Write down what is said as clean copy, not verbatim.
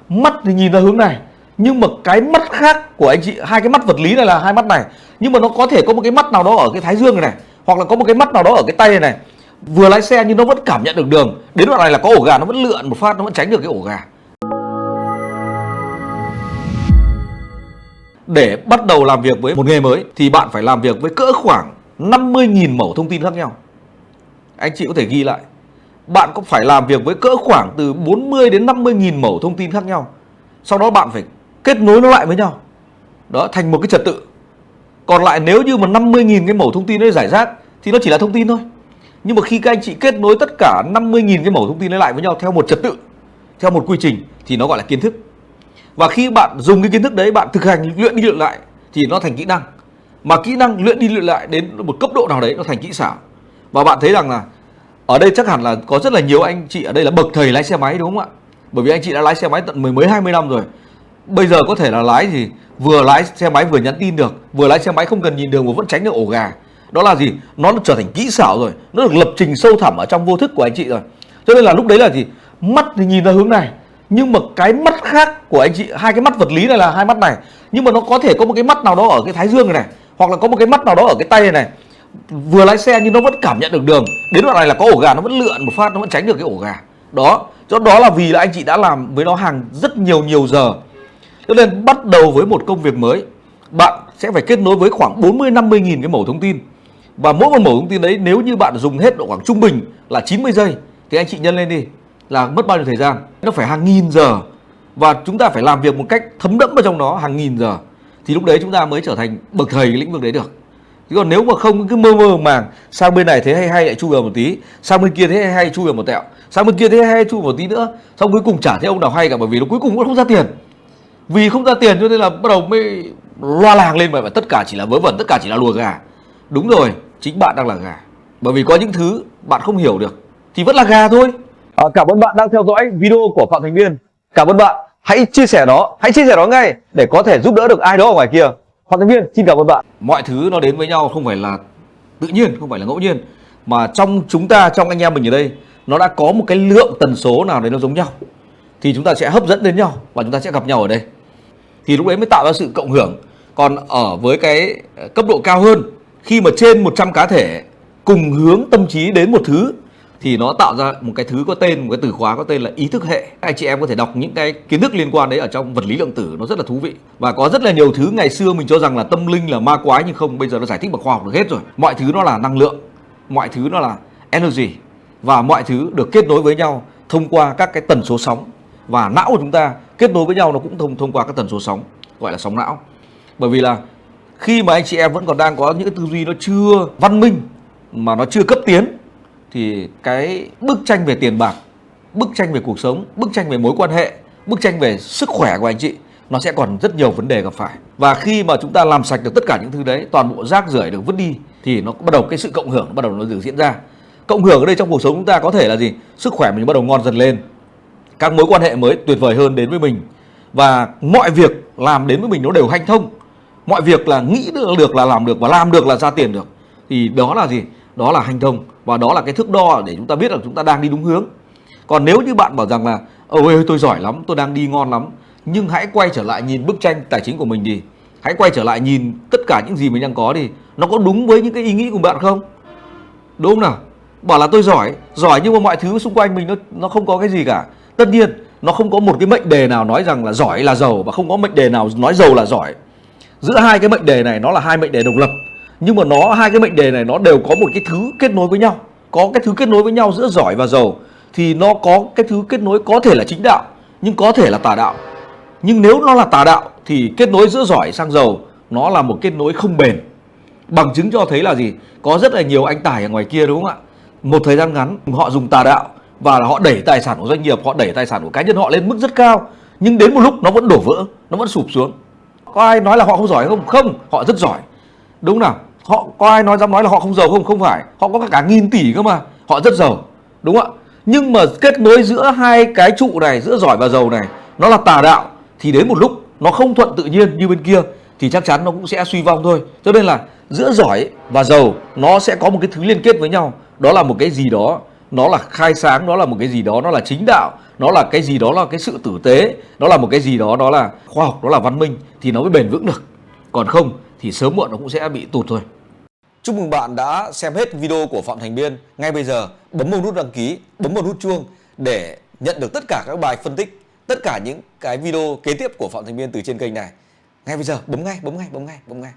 mắt thì nhìn ra hướng này, nhưng mà cái mắt khác của anh chị, hai cái mắt vật lý này là hai mắt này, nhưng mà nó có thể có một cái mắt nào đó ở cái thái dương này, hoặc là có một cái mắt nào đó ở cái tay này, vừa lái xe nhưng nó vẫn cảm nhận được đường. Đến đoạn này là có ổ gà, nó vẫn lượn một phát, nó vẫn tránh được cái ổ gà. Để bắt đầu làm việc với một nghề mới thì bạn phải làm việc với cỡ khoảng 50.000 mẩu thông tin khác nhau. Anh chị có thể ghi lại. Bạn có phải làm việc với cỡ khoảng từ 40 đến 50.000 mẩu thông tin khác nhau. Sau đó bạn phải kết nối nó lại với nhau. Đó, thành một cái trật tự. Còn lại nếu như mà 50.000 cái mẩu thông tin đấy giải rác thì nó chỉ là thông tin thôi. Nhưng mà khi các anh chị kết nối tất cả 50.000 cái mẩu thông tin đấy lại với nhau theo một trật tự, theo một quy trình thì nó gọi là kiến thức. Và khi bạn dùng cái kiến thức đấy, bạn thực hành luyện đi luyện lại thì nó thành kỹ năng. Mà kỹ năng luyện đi luyện lại đến một cấp độ nào đấy nó thành kỹ xảo. Và bạn thấy rằng là ở đây chắc hẳn là có rất là nhiều anh chị ở đây là bậc thầy lái xe máy, đúng không ạ? Bởi vì anh chị đã lái xe máy tận mới 20 năm rồi. Bây giờ có thể là lái thì vừa lái xe máy vừa nhắn tin được, vừa lái xe máy không cần nhìn đường mà vẫn tránh được ổ gà. Đó là gì? Nó trở thành kỹ xảo rồi, nó được lập trình sâu thẳm ở trong vô thức của anh chị rồi. Cho nên là lúc đấy là gì? Mắt thì nhìn ra hướng này, nhưng mà cái mắt khác của anh chị, hai cái mắt vật lý này là hai mắt này, nhưng mà nó có thể có một cái mắt nào đó ở cái thái dương này, hoặc là có một cái mắt nào đó ở cái tay này, vừa lái xe nhưng nó vẫn cảm nhận được đường. Đến đoạn này là có ổ gà, nó vẫn lượn một phát, nó vẫn tránh được cái ổ gà. Đó là vì là anh chị đã làm với nó hàng rất nhiều giờ. Cho nên bắt đầu với một công việc mới, bạn sẽ phải kết nối với khoảng 40-50.000 cái mẩu thông tin. Và mỗi một mẩu thông tin đấy nếu như bạn dùng hết độ khoảng trung bình là 90 giây thì anh chị nhân lên đi là mất bao nhiêu thời gian? Nó phải hàng nghìn giờ. Và chúng ta phải làm việc một cách thấm đẫm vào trong đó hàng nghìn giờ. Thì lúc đấy chúng ta mới trở thành bậc thầy cái lĩnh vực đấy được. Chứ còn nếu mà không cứ mơ màng, sang bên này thấy hay lại chui vào một tí, sang bên kia thấy hay chui vào một tẹo, sang bên kia thấy hay chui vào một tí nữa, xong cuối cùng chả thấy ông nào hay cả, bởi vì nó cuối cùng cũng không ra tiền. Vì không ra tiền cho nên là bắt đầu mới loa làng lên, mà tất cả chỉ là vớ vẩn, tất cả chỉ là lùa gà. Đúng rồi, chính bạn đang là gà. Bởi vì có những thứ bạn không hiểu được thì vẫn là gà thôi. Cảm ơn bạn đang theo dõi video của Phạm Thành Viên. Cảm ơn bạn. Hãy chia sẻ nó ngay để có thể giúp đỡ được ai đó ở ngoài kia. Phạm Thành Viên, xin cảm ơn bạn. Mọi thứ nó đến với nhau không phải là tự nhiên, không phải là ngẫu nhiên, mà trong chúng ta, trong anh em mình ở đây, nó đã có một cái lượng tần số nào đấy nó giống nhau thì chúng ta sẽ hấp dẫn đến nhau và chúng ta sẽ gặp nhau ở đây. Thì lúc đấy mới tạo ra sự cộng hưởng. Còn ở với cái cấp độ cao hơn, khi mà trên 100 cá thể cùng hướng tâm trí đến một thứ thì nó tạo ra một cái thứ có tên, một cái từ khóa có tên là ý thức hệ. Anh chị em có thể đọc những cái kiến thức liên quan đấy ở trong vật lý lượng tử, nó rất là thú vị. Và có rất là nhiều thứ ngày xưa mình cho rằng là tâm linh, là ma quái, nhưng không, bây giờ nó giải thích bằng khoa học được hết rồi. Mọi thứ nó là năng lượng, mọi thứ nó là energy, và mọi thứ được kết nối với nhau thông qua các cái tần số sóng. Và não của chúng ta kết nối với nhau nó cũng thông qua các tần số sóng, gọi là sóng não. Bởi vì là khi mà anh chị em vẫn còn đang có những cái tư duy nó chưa văn minh, mà nó chưa cấp tiến, thì cái bức tranh về tiền bạc, bức tranh về cuộc sống, bức tranh về mối quan hệ, bức tranh về sức khỏe của anh chị, nó sẽ còn rất nhiều vấn đề gặp phải. Và khi mà chúng ta làm sạch được tất cả những thứ đấy, toàn bộ rác rưởi được vứt đi, thì nó bắt đầu cái sự cộng hưởng nó bắt đầu nó được diễn ra. Cộng hưởng ở đây trong cuộc sống chúng ta có thể là gì? Sức khỏe mình bắt đầu ngon dần lên, các mối quan hệ mới tuyệt vời hơn đến với mình, và mọi việc làm đến với mình nó đều hanh thông. Mọi việc là nghĩ được là làm được, và làm được là ra tiền được. Thì đó là gì? Đó là hanh thông, và đó là cái thước đo để chúng ta biết là chúng ta đang đi đúng hướng. Còn nếu như bạn bảo rằng là ôi tôi giỏi lắm, tôi đang đi ngon lắm, nhưng hãy quay trở lại nhìn bức tranh tài chính của mình đi, hãy quay trở lại nhìn tất cả những gì mình đang có đi, nó có đúng với những cái ý nghĩ của bạn không? Đúng không nào? Bảo là tôi giỏi nhưng mà mọi thứ xung quanh mình nó không có cái gì cả. Tất nhiên nó không có một cái mệnh đề nào nói rằng là giỏi là giàu, và không có mệnh đề nào nói giàu là giỏi. Giữa hai cái mệnh đề này nó là hai mệnh đề độc lập, nhưng mà hai cái mệnh đề này nó đều có một cái thứ kết nối với nhau. Có cái thứ kết nối với nhau giữa giỏi và giàu, thì nó có cái thứ kết nối có thể là chính đạo, nhưng có thể là tà đạo. Nhưng nếu nó là tà đạo thì kết nối giữa giỏi sang giàu nó là một kết nối không bền. Bằng chứng cho thấy là gì? Có rất là nhiều anh tài ở ngoài kia, đúng không ạ? Một thời gian ngắn họ dùng tà đạo và họ đẩy tài sản của doanh nghiệp, họ đẩy tài sản của cá nhân họ lên mức rất cao, nhưng đến một lúc nó vẫn đổ vỡ, nó vẫn sụp xuống. Có ai nói là họ không giỏi không? Không, họ rất giỏi. Đúng nào? Có ai dám nói là họ không giàu không? Không phải. Họ có cả nghìn tỷ cơ mà, họ rất giàu. Đúng không ạ? Nhưng mà kết nối giữa hai cái trụ này, giữa giỏi và giàu này, nó là tà đạo, thì đến một lúc nó không thuận tự nhiên như bên kia thì chắc chắn nó cũng sẽ suy vong thôi. Cho nên là giữa giỏi và giàu nó sẽ có một cái thứ liên kết với nhau. Đó là một cái gì đó, nó là khai sáng, đó là một cái gì đó, nó là chính đạo, nó là cái gì đó là cái sự tử tế, nó là một cái gì đó, đó là khoa học, nó là văn minh thì nó mới bền vững được. Còn không thì sớm muộn nó cũng sẽ bị tụt thôi. Chúc mừng bạn đã xem hết video của Phạm Thành Biên. Ngay bây giờ bấm vào nút đăng ký, bấm vào nút chuông để nhận được tất cả các bài phân tích, tất cả những cái video kế tiếp của Phạm Thành Biên từ trên kênh này. Ngay bây giờ bấm ngay, bấm ngay, bấm ngay, bấm ngay.